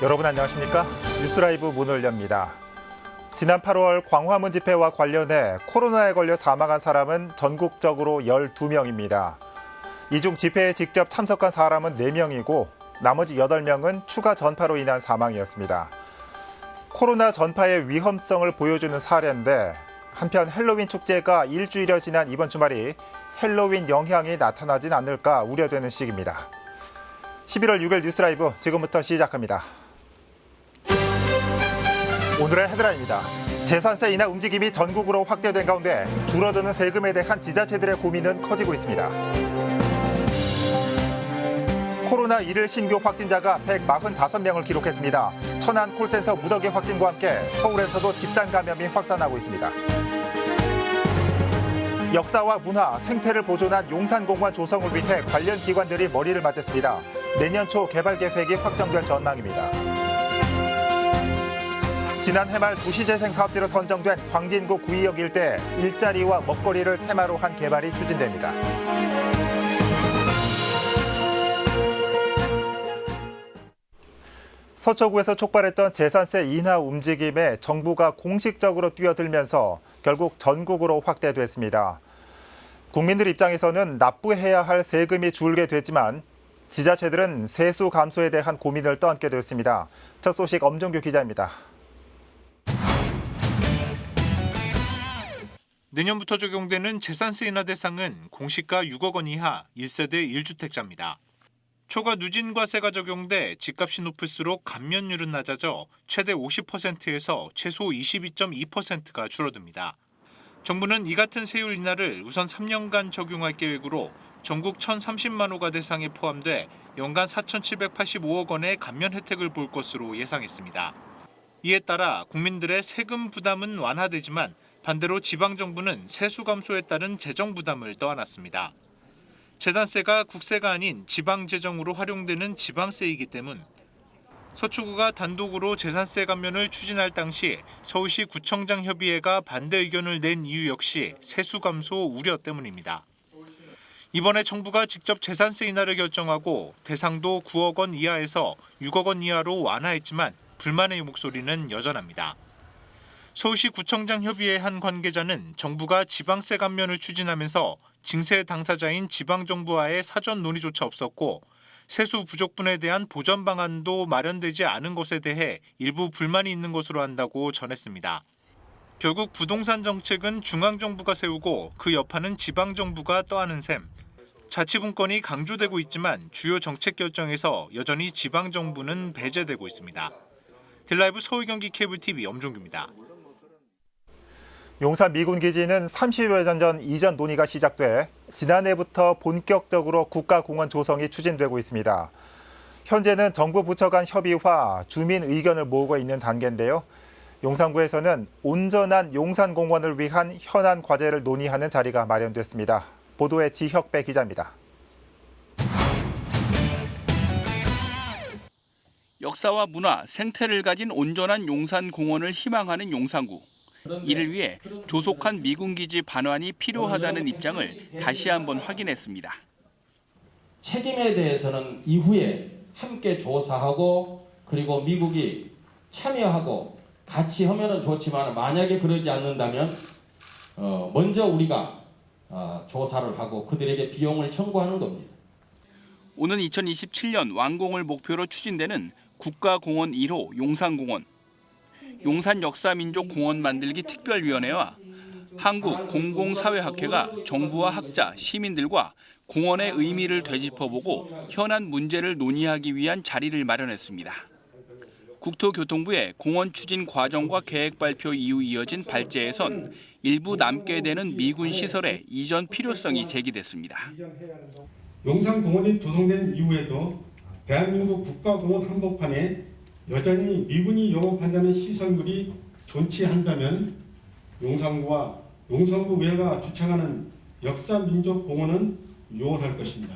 여러분 안녕하십니까? 뉴스라이브 문을 엽니다. 지난 8월 광화문 집회와 관련해 코로나에 걸려 사망한 사람은 전국적으로 12명입니다. 이 중 집회에 직접 참석한 사람은 4명이고 나머지 8명은 추가 전파로 인한 사망이었습니다. 코로나 전파의 위험성을 보여주는 사례인데 한편 헬로윈 축제가 일주일여 지난 이번 주말이 헬로윈 영향이 나타나진 않을까 우려되는 시기입니다. 11월 6일 뉴스라이브 지금부터 시작합니다. 오늘의 헤드라인입니다. 재산세 인하 움직임이 전국으로 확대된 가운데 줄어드는 세금에 대한 지자체들의 고민은 커지고 있습니다. 코로나1일 신규 확진자가 145명을 기록했습니다. 천안 콜센터 무더기 확진과 함께 서울에서도 집단 감염이 확산하고 있습니다. 역사와 문화, 생태를 보존한 용산공원 조성을 위해 관련 기관들이 머리를 맞댔습니다. 내년 초 개발 계획이 확정될 전망입니다. 지난 해말 도시재생 사업지로 선정된 광진구 구의역 일대 일자리와 먹거리를 테마로 한 개발이 추진됩니다. 서초구에서 촉발했던 재산세 인하 움직임에 정부가 공식적으로 뛰어들면서 결국 전국으로 확대됐습니다. 국민들 입장에서는 납부해야 할 세금이 줄게 됐지만 지자체들은 세수 감소에 대한 고민을 떠안게 됐습니다. 첫 소식 엄종규 기자입니다. 내년부터 적용되는 재산세 인하 대상은 공시가 6억 원 이하 1세대 1주택자입니다. 초과 누진과세가 적용돼 집값이 높을수록 감면율은 낮아져 최대 50%에서 최소 22.2%가 줄어듭니다. 정부는 이 같은 세율 인하를 우선 3년간 적용할 계획으로 전국 1,030만 호가 대상에 포함돼 연간 4,785억 원의 감면 혜택을 볼 것으로 예상했습니다. 이에 따라 국민들의 세금 부담은 완화되지만 반대로 지방정부는 세수 감소에 따른 재정 부담을 떠안았습니다. 재산세가 국세가 아닌 지방재정으로 활용되는 지방세이기 때문 서초구가 단독으로 재산세 감면을 추진할 당시 서울시 구청장 협의회가 반대 의견을 낸 이유 역시 세수 감소 우려 때문입니다. 이번에 정부가 직접 재산세 인하를 결정하고 대상도 9억 원 이하에서 6억 원 이하로 완화했지만 불만의 목소리는 여전합니다. 서울시 구청장 협의회 한 관계자는 정부가 지방세 감면을 추진하면서 징세 당사자인 지방정부와의 사전 논의조차 없었고 세수 부족분에 대한 보전 방안도 마련되지 않은 것에 대해 일부 불만이 있는 것으로 한다고 전했습니다. 결국 부동산 정책은 중앙정부가 세우고 그 여파는 지방정부가 떠안은 셈. 자치분권이 강조되고 있지만 주요 정책 결정에서 여전히 지방정부는 배제되고 있습니다. 딜라이브 서울 경기 케이블TV 엄종규입니다. 용산 미군기지는 30여 년 전 이전 논의가 시작돼 지난해부터 본격적으로 국가공원 조성이 추진되고 있습니다. 현재는 정부 부처 간 협의와 주민 의견을 모으고 있는 단계인데요. 용산구에서는 온전한 용산공원을 위한 현안 과제를 논의하는 자리가 마련됐습니다. 보도에 지혁배 기자입니다. 역사와 문화, 생태를 가진 온전한 용산공원을 희망하는 용산구. 이를 위해 조속한 미군기지 반환이 필요하다는 입장을 다시 한번 확인했습니다. 책임에 대해서는 이후에 함께 조사하고 그리고 미국이 참여하고 같이 하면 좋지만 만약에 그러지 않는다면 먼저 우리가 조사를 하고 그들에게 비용을 청구하는 겁니다. 오는 2027년 완공을 목표로 추진되는 국가공원 1호 용산공원. 용산역사민족공원 만들기 특별위원회와 한국공공사회학회가 정부와 학자, 시민들과 공원의 의미를 되짚어보고 현안 문제를 논의하기 위한 자리를 마련했습니다. 국토교통부의 공원 추진 과정과 계획 발표 이후 이어진 발제에선 일부 남게 되는 미군 시설의 이전 필요성이 제기됐습니다. 용산공원이 조성된 이후에도 대한민국 국가공원 한복판에 여전히 미군이 영업한다는 시설물이 존치한다면 용산구와 용산구 외가 주창하는 역사민족공원은 요원할 것입니다.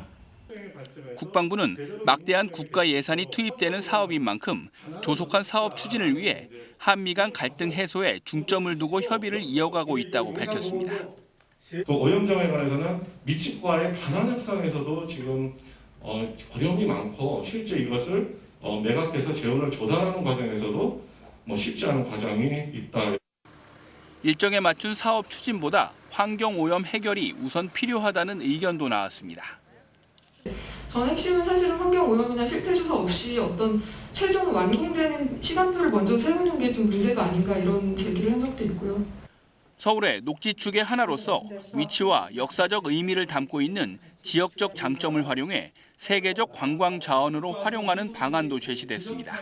국방부는 막대한 국가 예산이 투입되는 사업인 만큼 조속한 사업 추진을 위해 한미 간 갈등 해소에 중점을 두고 협의를 이어가고 있다고 밝혔습니다. 또 오염정에 관해서는 미측과의 반환 협상에서도 지금 어려움이 많고 실제 이것을 매각해서 재원을 조달하는 과정에서도 쉽지 않은 과정이 있다. 일정에 맞춘 사업 추진보다 환경 오염 해결이 우선 필요하다는 의견도 나왔습니다. 전 핵심은 사실은 환경 오염이나 실태 조사 없이 어떤 최종 완공되는 시간표를 먼저 세우는 게 좀 문제가 아닌가 이런 제기를 한 적도 있고요. 서울의 녹지축의 하나로서 위치와 역사적 의미를 담고 있는 지역적 장점을 활용해 세계적 관광 자원으로 활용하는 방안도 제시됐습니다.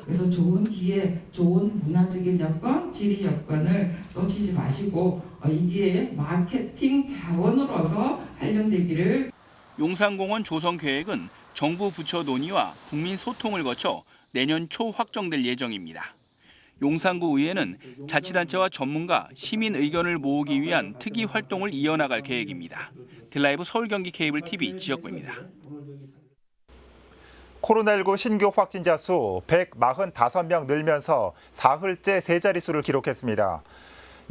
그래서 좋은 기회, 좋은 문화적인 여건, 지리 여건을 놓치지 마시고 이게 마케팅 자원으로서 활용되기를. 용산공원 조성 계획은 정부 부처 논의와 국민 소통을 거쳐 내년 초 확정될 예정입니다. 용산구 의회는 자치단체와 전문가, 시민 의견을 모으기 위한 특이 활동을 이어나갈 계획입니다. 딜라이브 서울경기 케이블 TV 지역구입니다. 코로나19 신규 확진자 수 145명 늘면서 사흘째 세 자릿수를 기록했습니다.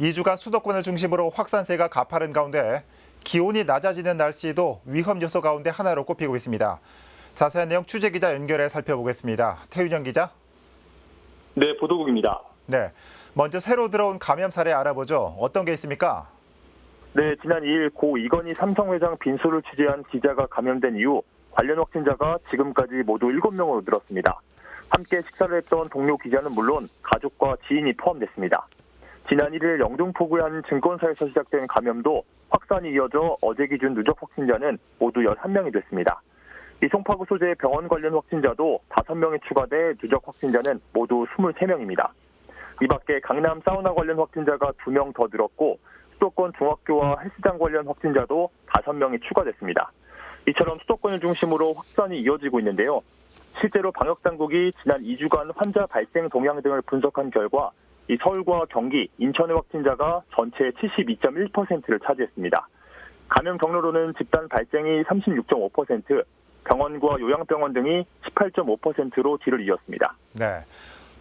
2주간 수도권을 중심으로 확산세가 가파른 가운데 기온이 낮아지는 날씨도 위험 요소 가운데 하나로 꼽히고 있습니다. 자세한 내용 취재기자 연결해 살펴보겠습니다. 태윤영 기자. 네, 보도국입니다. 네, 먼저 새로 들어온 감염 사례 알아보죠. 어떤 게 있습니까? 네, 지난 2일 고 이건희 삼성회장 빈소를 취재한 기자가 감염된 이후 관련 확진자가 지금까지 모두 7명으로 늘었습니다. 함께 식사를 했던 동료 기자는 물론 가족과 지인이 포함됐습니다. 지난 1일 영등포구의 한 증권사에서 시작된 감염도 확산이 이어져 어제 기준 누적 확진자는 모두 11명이 됐습니다. 이 송파구 소재의 병원 관련 확진자도 5명이 추가돼 누적 확진자는 모두 23명입니다. 이 밖에 강남 사우나 관련 확진자가 2명 더 늘었고 수도권 중학교와 헬스장 관련 확진자도 5명이 추가됐습니다. 이처럼 수도권을 중심으로 확산이 이어지고 있는데요. 실제로 방역당국이 지난 2주간 환자 발생 동향 등을 분석한 결과 이 서울과 경기, 인천의 확진자가 전체의 72.1%를 차지했습니다. 감염 경로로는 집단 발생이 36.5%, 병원과 요양병원 등이 18.5%로 뒤를 이었습니다. 네,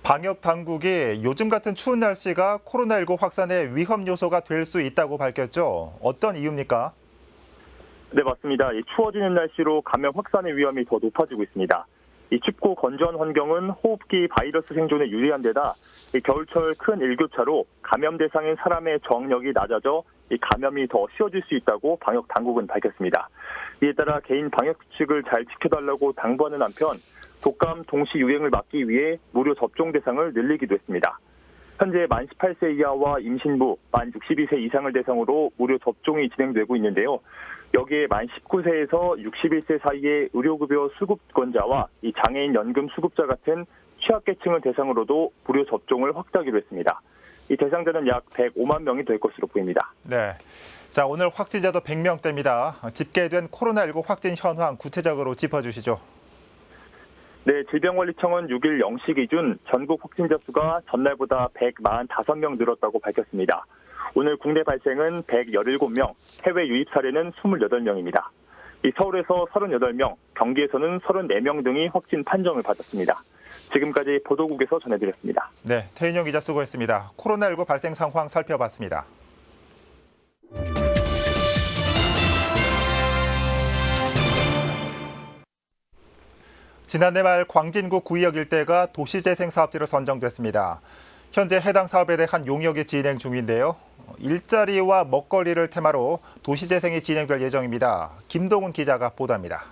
방역 당국이 요즘 같은 추운 날씨가 코로나19 확산의 위험 요소가 될 수 있다고 밝혔죠. 어떤 이유입니까? 네, 맞습니다. 이 추워지는 날씨로 감염 확산의 위험이 더 높아지고 있습니다. 이 춥고 건조한 환경은 호흡기 바이러스 생존에 유리한 데다 이 겨울철 큰 일교차로 감염 대상인 사람의 저항력이 낮아져 이 감염이 더 쉬워질 수 있다고 방역 당국은 밝혔습니다. 이에 따라 개인 방역 수칙을 잘 지켜달라고 당부하는 한편 독감 동시 유행을 막기 위해 무료 접종 대상을 늘리기도 했습니다. 현재 만 18세 이하와 임신부, 만 62세 이상을 대상으로 무료 접종이 진행되고 있는데요. 여기에 만 19세에서 61세 사이의 의료급여 수급권자와 이 장애인 연금 수급자 같은 취약계층을 대상으로도 무료 접종을 확대하기로 했습니다. 이 대상자는 약 105만 명이 될 것으로 보입니다. 네, 자 오늘 확진자도 100명대입니다. 집계된 코로나19 확진 현황 구체적으로 짚어주시죠. 네, 질병관리청은 6일 0시 기준 전국 확진자 수가 전날보다 145명 늘었다고 밝혔습니다. 오늘 국내 발생은 117명, 해외 유입 사례는 28명입니다. 이 서울에서 38명, 경기에서는 34명 등이 확진 판정을 받았습니다. 지금까지 보도국에서 전해드렸습니다. 네, 태윤영 기자 수고했습니다. 코로나19 발생 상황 살펴봤습니다. 지난해 말 광진구 구의역 일대가 도시재생 사업지로 선정됐습니다. 현재 해당 사업에 대한 용역이 진행 중인데요. 일자리와 먹거리를 테마로 도시재생이 진행될 예정입니다. 김동훈 기자가 보도합니다.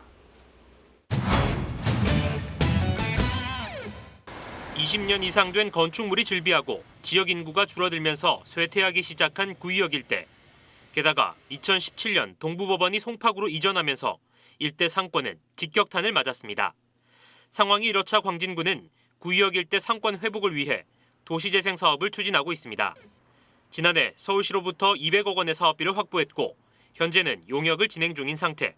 20년 이상 된 건축물이 즐비하고 지역 인구가 줄어들면서 쇠퇴하기 시작한 구의역 일대. 게다가 2017년 동부법원이 송파구로 이전하면서 일대 상권은 직격탄을 맞았습니다. 상황이 이렇자 광진구는 구의역 일대 상권 회복을 위해 도시재생 사업을 추진하고 있습니다. 지난해 서울시로부터 200억 원의 사업비를 확보했고 현재는 용역을 진행 중인 상태.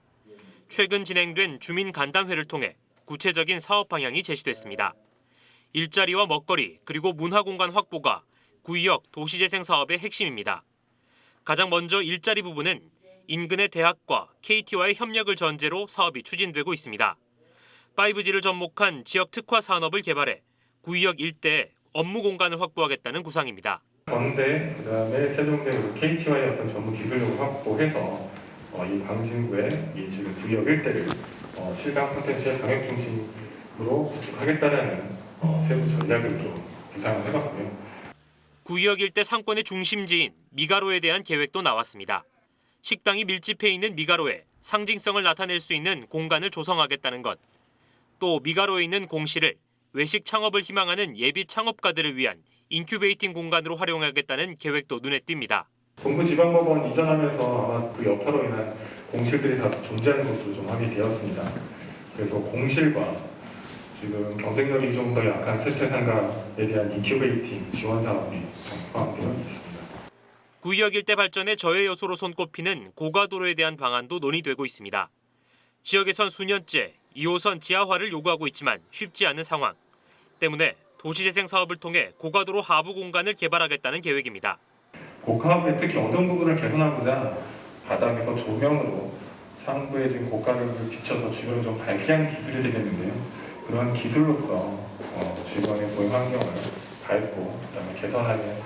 최근 진행된 주민 간담회를 통해 구체적인 사업 방향이 제시됐습니다. 일자리와 먹거리 그리고 문화공간 확보가 구의역 도시재생 사업의 핵심입니다. 가장 먼저 일자리 부분은 인근의 대학과 KT와의 협력을 전제로 사업이 추진되고 있습니다. 5G를 접목한 지역 특화 산업을 개발해 구의역 일대에 업무 공간을 확보하겠다는 구상입니다. 건대, 그다음에 세종대, KT와의 어떤 전문 기술력을 확보해서 이 광진구의 이 지금 구의역 일대를 실감 콘텐츠의 방역 중심 구축하겠다는 세부 전략을 좀 구상을 해봤고요. 구의역 일대 상권의 중심지인 미가로에 대한 계획도 나왔습니다. 식당이 밀집해 있는 미가로에 상징성을 나타낼 수 있는 공간을 조성하겠다는 것. 또 미가로에 있는 공실을 외식 창업을 희망하는 예비 창업가들을 위한 인큐베이팅 공간으로 활용하겠다는 계획도 눈에 띕니다. 동부지방법원 이전하면서 아마 그 여파로 인한 공실들이 다수 존재하는 것으로 좀 확인이 되었습니다. 그래서 공실과 지금 경쟁력이 좀 더 약한 세태상가에 대한 인큐베이팅 지원 사업이 포함되어 있습니다. 구의역 일대 발전의 저해 요소로 손꼽히는 고가도로에 대한 방안도 논의되고 있습니다. 지역에선 수년째 2호선 지하화를 요구하고 있지만 쉽지 않은 상황 때문에 도시재생 사업을 통해 고가도로 하부 공간을 개발하겠다는 계획입니다. 고가업의 특히 어두운 부분을 개선하고자 바닥에서 조명으로 상부에 지금 고가를 비춰서 주변을 좀 밝게 하는 기술이 되겠는데요. 그런 기술로서 주변의 보행 환경을 밝고 그다음에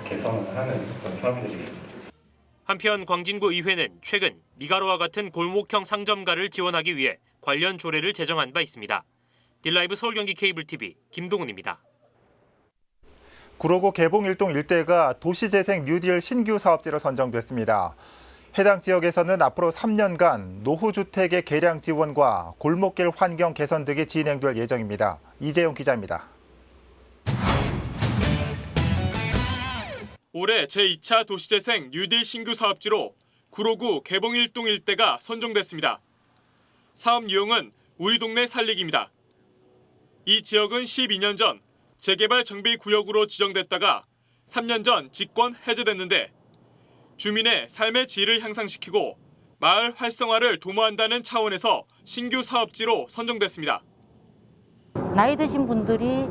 개선을 하는 그런 사업이 되겠습니다. 한편 광진구 의회는 최근 미가로와 같은 골목형 상점가를 지원하기 위해 관련 조례를 제정한 바 있습니다. 딜라이브 서울경기 케이블TV 김동훈입니다. 구로구 개봉일동 일대가 도시재생 뉴딜 신규 사업지로 선정됐습니다. 해당 지역에서는 앞으로 3년간 노후주택의 개량 지원과 골목길 환경 개선 등이 진행될 예정입니다. 이재용 기자입니다. 올해 제2차 도시재생 뉴딜 신규 사업지로 구로구 개봉일동 일대가 선정됐습니다. 사업 유형은 우리 동네 살리기입니다. 이 지역은 12년 전 재개발 정비구역으로 지정됐다가 3년 전 직권 해제됐는데 주민의 삶의 질을 향상시키고 마을 활성화를 도모한다는 차원에서 신규 사업지로 선정됐습니다. 나이 드신 분들이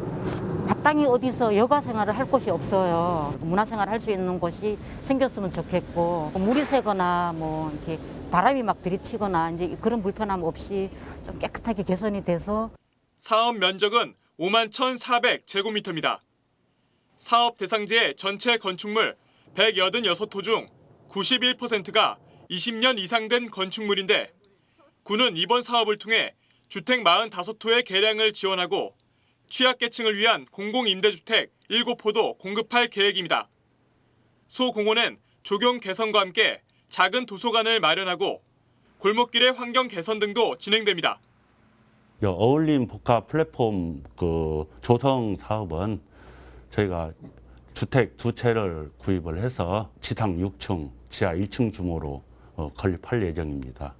마땅히 어디서 여가 생활을 할 곳이 없어요. 문화생활을 할 수 있는 곳이 생겼으면 좋겠고 물이 새거나 뭐 이렇게 바람이 막 들이치거나 이제 그런 불편함 없이 좀 깨끗하게 개선이 돼서 사업 면적은 51,400제곱미터입니다. 사업 대상지의 전체 건축물 186호 중 91%가 20년 이상 된 건축물인데 구는 이번 사업을 통해 주택 45호의 개량을 지원하고 취약계층을 위한 공공임대주택 7호도 공급할 계획입니다. 소공원엔 조경 개선과 함께 작은 도서관을 마련하고 골목길의 환경 개선 등도 진행됩니다. 어울림 복합 플랫폼 조성 사업은 저희가 주택 2채를 구입을 해서 지상 6층, 지하 1층 규모로 건립할 예정입니다.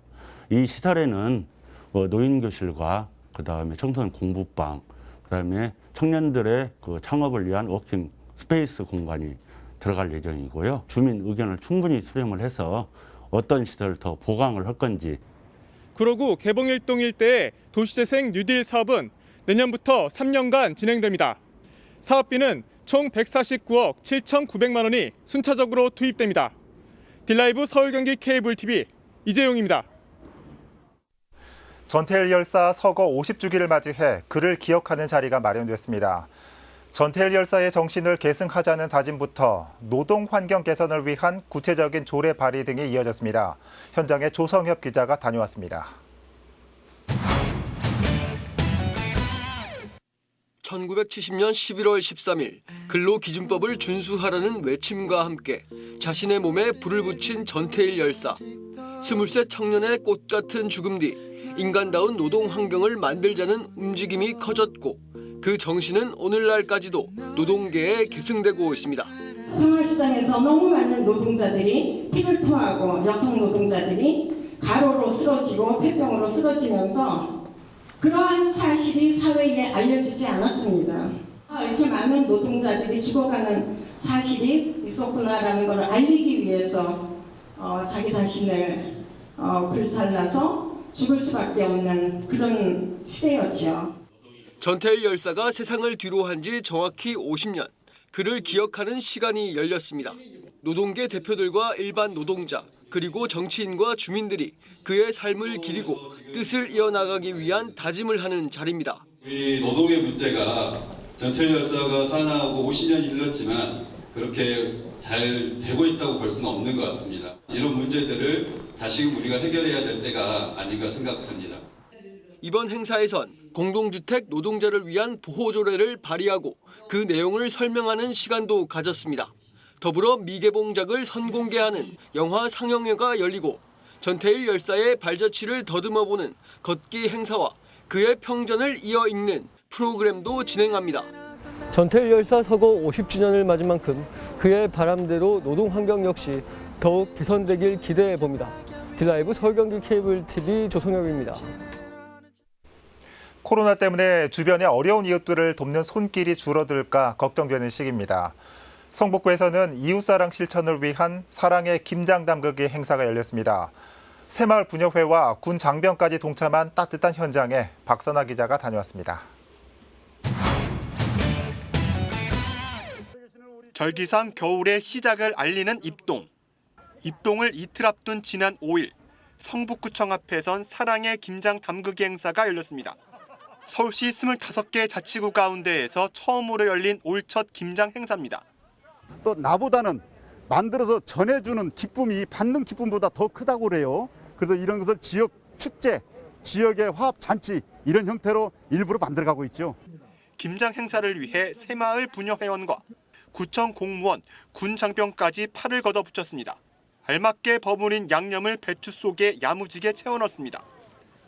이 시설에는 노인교실과 그다음에 청소년 공부방, 그다음에 청년들의 창업을 위한 워킹 스페이스 공간이 들어갈 예정이고요. 주민 의견을 충분히 수렴을 해서 어떤 시설을 더 보강을 할 건지. 구로구 개봉일동 일대의 도시재생 뉴딜 사업은 내년부터 3년간 진행됩니다. 사업비는 총 149억 7,900만 원이 순차적으로 투입됩니다. 딜라이브 서울경기 케이블TV 이재용입니다. 전태일 열사 서거 50주기를 맞이해 그를 기억하는 자리가 마련됐습니다. 전태일 열사의 정신을 계승하자는 다짐부터 노동 환경 개선을 위한 구체적인 조례 발의 등이 이어졌습니다. 현장에 조성엽 기자가 다녀왔습니다. 1970년 11월 13일 근로기준법을 준수하라는 외침과 함께 자신의 몸에 불을 붙인 전태일 열사. 20세 청년의 꽃 같은 죽음 뒤 인간다운 노동 환경을 만들자는 움직임이 커졌고 그 정신은 오늘날까지도 노동계에 계승되고 있습니다. 생활시장에서 너무 많은 노동자들이 피를 토하고 여성 노동자들이 가로로 쓰러지고 폐병으로 쓰러지면서 그러한 사실이 사회에 알려지지 않았습니다. 이렇게 많은 노동자들이 죽어가는 사실이 있었구나라는 것을 알리기 위해서 자기 자신을 불살라서 죽을 수밖에 없는 그런 시대였죠. 전태일 열사가 세상을 뒤로한 지 정확히 50년. 그를 기억하는 시간이 열렸습니다. 노동계 대표들과 일반 노동자, 그리고 정치인과 주민들이 그의 삶을 기리고 뜻을 이어나가기 위한 다짐을 하는 자리입니다. 우리 노동의 문제가 전태일 열사가 사망하고 50년이 흘렀지만 그렇게 잘 되고 있다고 볼 수는 없는 것 같습니다. 이런 문제들을 다시금 우리가 해결해야 될 때가 아닌가 생각합니다. 이번 행사에선 공동주택 노동자를 위한 보호조례를 발의하고 그 내용을 설명하는 시간도 가졌습니다. 더불어 미개봉작을 선공개하는 영화 상영회가 열리고 전태일 열사의 발자취를 더듬어보는 걷기 행사와 그의 평전을 이어 읽는 프로그램도 진행합니다. 전태일 열사 서거 50주년을 맞은 만큼 그의 바람대로 노동 환경 역시 더욱 개선되길 기대해 봅니다. 딜라이브 서울 경기 케이블 TV 조성혁입니다. 코로나 때문에 주변의 어려운 이웃들을 돕는 손길이 줄어들까 걱정되는 시기입니다. 성북구에서는 이웃사랑 실천을 위한 사랑의 김장 담그기 행사가 열렸습니다. 새마을 분협회와 군 장병까지 동참한 따뜻한 현장에 박선아 기자가 다녀왔습니다. 절기상 겨울의 시작을 알리는 입동. 입동을 이틀 앞둔 지난 5일 성북구청 앞에선 사랑의 김장 담그기 행사가 열렸습니다. 서울시 25개 자치구 가운데에서 처음으로 열린 올 첫 김장 행사입니다. 또 나보다는 만들어서 전해주는 기쁨이 받는 기쁨보다 더 크다고 그래요. 그래서 이런 것을 지역 축제, 지역의 화합 잔치 이런 형태로 일부러 만들어가고 있죠. 김장 행사를 위해 새마을 부녀회원과 구청 공무원, 군 장병까지 팔을 걷어붙였습니다. 알맞게 버무린 양념을 배추 속에 야무지게 채워 넣습니다.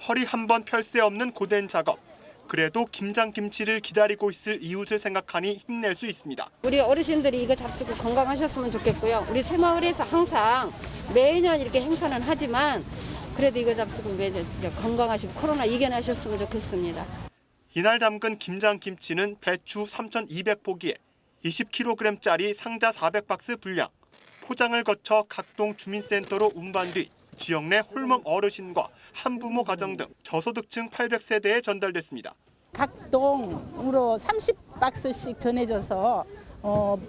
허리 한 번 펼 새 없는 고된 작업. 그래도 김장 김치를 기다리고 있을 이웃을 생각하니 힘낼 수 있습니다. 우리 어르신들이 이거 잡수고 건강하셨으면 좋겠고요. 우리 새마을에서 항상 매년 이렇게 행사는 하지만 그래도 이거 잡수고 매년 건강하시고 코로나 이겨내셨으면 좋겠습니다. 이날 담근 김장 김치는 배추 3,200포기에 20kg짜리 상자 400박스 분량. 포장을 거쳐 각동 주민센터로 운반 뒤 지역 내 홀몸 어르신과 한부모 가정 등 저소득층 800세대에 전달됐습니다. 각동으로 30박스씩 전해져서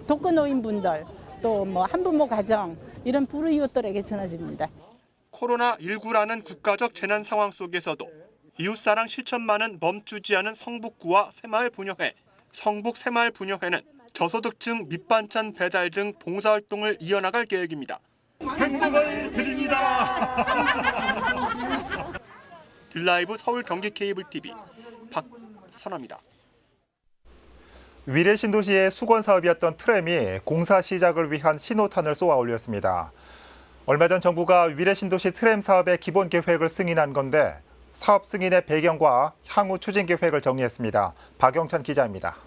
독거노인분들 또 한부모 가정 이런 불우이웃들에게 전해집니다. 코로나19라는 국가적 재난 상황 속에서도 이웃사랑 실천만은 멈추지 않은 성북구와 새마을 부녀회, 성북 새마을 부녀회는 저소득층 밑반찬 배달 등 봉사활동을 이어나갈 계획입니다. 행복을 드립니다. 딜라이브 서울 경기 케이블 TV 박선아입니다. 위례 신도시의 수건 사업이었던 트램이 공사 시작을 위한 신호탄을 쏘아 올렸습니다. 얼마 전 정부가 위례 신도시 트램 사업의 기본 계획을 승인한 건데 사업 승인의 배경과 향후 추진 계획을 정리했습니다. 박영찬 기자입니다.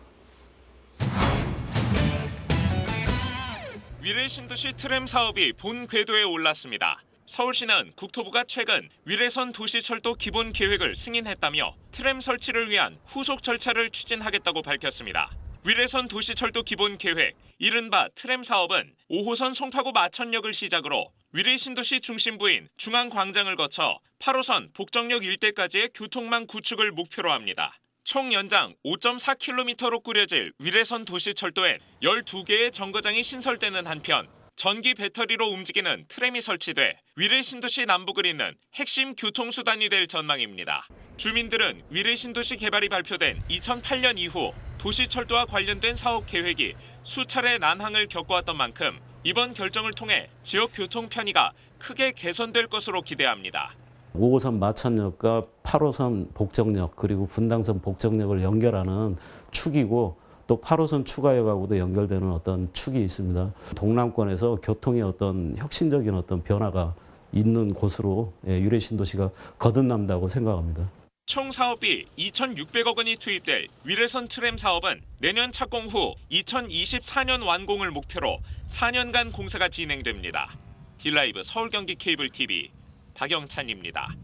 위례 신도시 트램 사업이 본 궤도에 올랐습니다. 서울시는 국토부가 최근 위례선 도시철도 기본 계획을 승인했다며 트램 설치를 위한 후속 절차를 추진하겠다고 밝혔습니다. 위례선 도시철도 기본 계획, 이른바 트램 사업은 5호선 송파구 마천역을 시작으로 위례 신도시 중심부인 중앙광장을 거쳐 8호선 복정역 일대까지의 교통망 구축을 목표로 합니다. 총 연장 5.4km로 꾸려질 위례선 도시철도엔 12개의 정거장이 신설되는 한편 전기 배터리로 움직이는 트램이 설치돼 위례 신도시 남북을 잇는 핵심 교통수단이 될 전망입니다. 주민들은 위례 신도시 개발이 발표된 2008년 이후 도시철도와 관련된 사업 계획이 수차례 난항을 겪어왔던 만큼 이번 결정을 통해 지역 교통 편의가 크게 개선될 것으로 기대합니다. 5호선 마천역과 8호선 복정역 그리고 분당선 복정역을 연결하는 축이고 또 8호선 추가역하고도 연결되는 어떤 축이 있습니다. 동남권에서 교통의 어떤 혁신적인 어떤 변화가 있는 곳으로 위례 신도시가 거듭난다고 생각합니다. 총 사업비 2,600억 원이 투입될 위례선 트램 사업은 내년 착공 후 2024년 완공을 목표로 4년간 공사가 진행됩니다. 딜라이브 서울 경기 케이블 TV 박영찬입니다.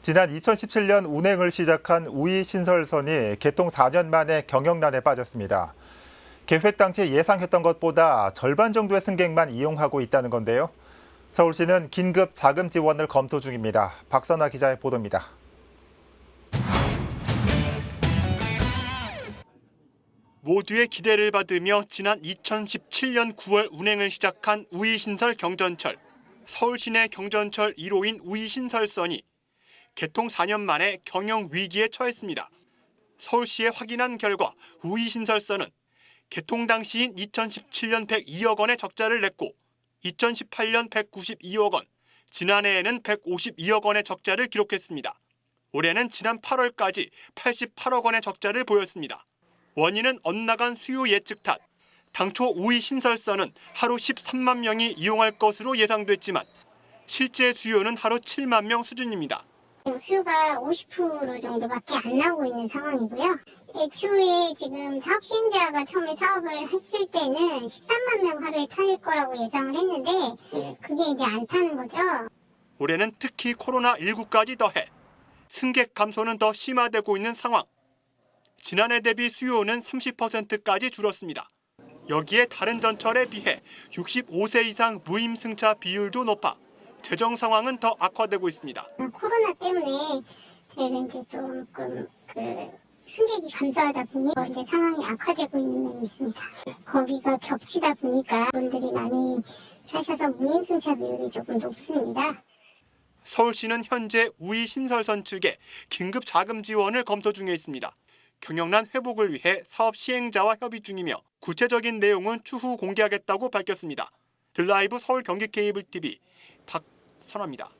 지난 2017년 운행을 시작한 우이 신설선이 개통 4년 만에 경영난에 빠졌습니다. 계획 당시 예상했던 것보다 절반 정도의 승객만 이용하고 있다는 건데요. 서울시는 긴급 자금 지원을 검토 중입니다. 박선아 기자의 보도입니다. 모두의 기대를 받으며 지난 2017년 9월 운행을 시작한 우이신설 경전철. 서울 시내 경전철 1호인 우이신설선이 개통 4년 만에 경영 위기에 처했습니다. 서울시에 확인한 결과 우이신설선은 개통 당시인 2017년 102억 원의 적자를 냈고 2018년 192억 원, 지난해에는 152억 원의 적자를 기록했습니다. 올해는 지난 8월까지 88억 원의 적자를 보였습니다. 원인은 엇나간 수요 예측 탓. 당초 우이 신설선은 하루 13만 명이 이용할 것으로 예상됐지만 실제 수요는 하루 7만 명 수준입니다. 수요가 50% 정도밖에 안 나오고 있는 상황이고요. 애초에 지금 사업 시행자가 처음에 사업을 했을 때는 13만 명 하루에 탈 거라고 예상을 했는데 그게 이제 안 타는 거죠. 올해는 특히 코로나19까지 더해 승객 감소는 더 심화되고 있는 상황. 지난해 대비 수요는 30%까지 줄었습니다. 여기에 다른 전철에 비해 65세 이상 무임승차 비율도 높아 재정 상황은 더 악화되고 있습니다. 코로나 때문에 저희가 이제 조금 승객이 감소하다 보니 이제 상황이 악화되고 있는 면이 있습니다. 거기가 겹치다 보니까 분들이 많이 사셔서 무임승차 비율이 조금 높습니다. 서울시는 현재 우이 신설선 측에 긴급 자금 지원을 검토 중에 있습니다. 경영난 회복을 위해 사업 시행자와 협의 중이며 구체적인 내용은 추후 공개하겠다고 밝혔습니다. 드라이브 서울 경기 케이블 TV 박선화입니다.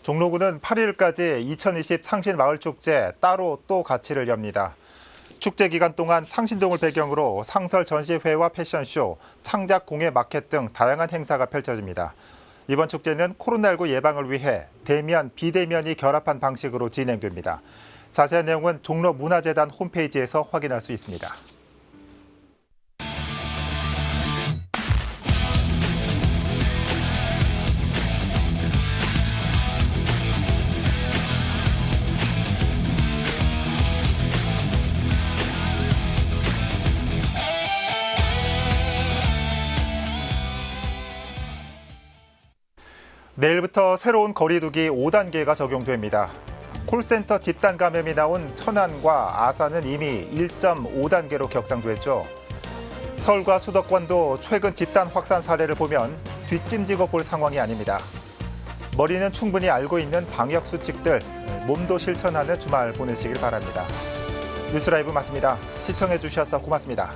종로구는 8일까지 2020 창신마을축제 따로 또 가치를 엽니다. 축제 기간 동안 창신동을 배경으로 상설 전시회와 패션쇼, 창작 공예 마켓 등 다양한 행사가 펼쳐집니다. 이번 축제는 코로나19 예방을 위해 대면, 비대면이 결합한 방식으로 진행됩니다. 자세한 내용은 종로문화재단 홈페이지에서 확인할 수 있습니다. 내일부터 새로운 거리두기 5단계가 적용됩니다. 콜센터 집단 감염이 나온 천안과 아산은 이미 1.5단계로 격상됐죠. 서울과 수도권도 최근 집단 확산 사례를 보면 뒷짐지고 볼 상황이 아닙니다. 머리는 충분히 알고 있는 방역 수칙들, 몸도 실천하는 주말 보내시길 바랍니다. 뉴스라이브 마칩니다. 시청해 주셔서 고맙습니다.